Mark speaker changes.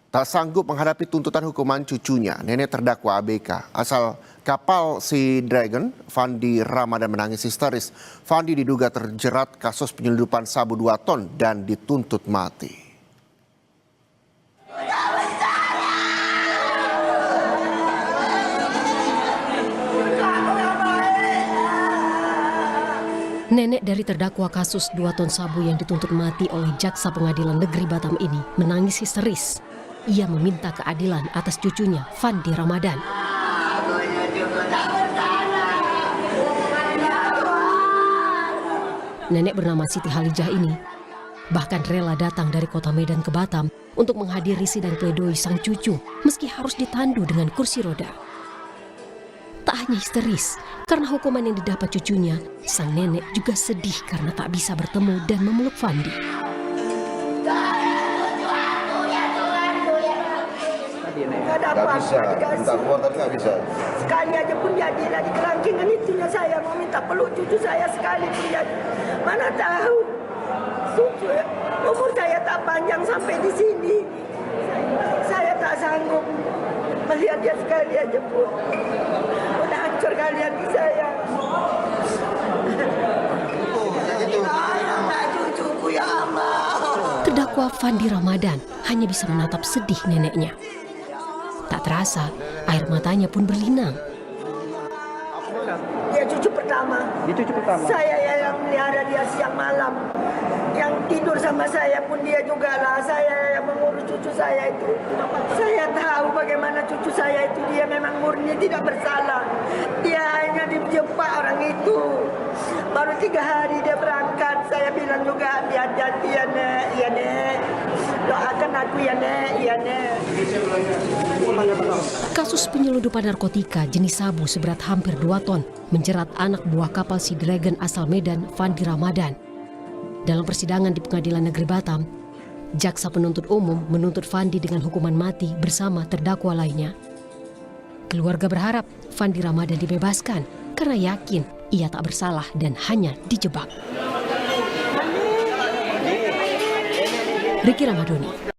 Speaker 1: Tak sanggup menghadapi tuntutan hukuman cucunya, nenek terdakwa ABK asal kapal Sea Dragon, Fandi Ramadan, menangis histeris. Fandi diduga terjerat kasus penyelundupan sabu 2 ton dan dituntut mati.
Speaker 2: Nenek dari terdakwa kasus 2 ton sabu yang dituntut mati oleh Jaksa Pengadilan Negeri Batam ini menangis histeris. Ia meminta keadilan atas cucunya, Fandi Ramadan. Nenek bernama Siti Halijah ini bahkan rela datang dari kota Medan ke Batam untuk menghadiri sidang pledoi sang cucu meski harus ditandu dengan kursi roda. Tak hanya histeris karena hukuman yang didapat cucunya, sang nenek juga sedih karena tak bisa bertemu dan memeluk Fandi.
Speaker 3: Nggak bisa, minta keluar tapi nggak bisa.
Speaker 4: Sekali aja pun jadi di kelangkingan itunya saya mau minta peluk cucu saya sekali pun jadi. Mana tahu, cucu umur saya tak panjang sampai di sini. Saya tak sanggup melihat dia sekali aja pun. Udah hancur kalian di saya. Cucuku ya Allah.
Speaker 2: Terdakwa Fandi Ramadan hanya bisa menatap sedih neneknya. Tak terasa, air matanya pun berlinang.
Speaker 4: Dia cucu pertama.
Speaker 5: Dia cucu pertama.
Speaker 4: Saya yang melihara dia siang malam. Yang tidur sama saya pun dia juga lah. Saya yang mengurus cucu saya itu. Saya tahu bagaimana cucu saya itu, dia memang murni tidak bersalah. Dia hanya dijebak orang itu. Baru 3 hari dia berangkat. Saya bilang juga hati-hati ya nek, ya nek. Doakan aku ya nek, ya nek.
Speaker 2: Kasus penyelundupan narkotika jenis sabu seberat hampir 2 ton menjerat anak buah kapal Sea Dragon asal Medan, Fandi Ramadan. Dalam persidangan di Pengadilan Negeri Batam, Jaksa Penuntut Umum menuntut Fandi dengan hukuman mati bersama terdakwa lainnya. Keluarga berharap Fandi Ramadan dibebaskan karena yakin ia tak bersalah dan hanya dijebak. Ricky Ramadhani.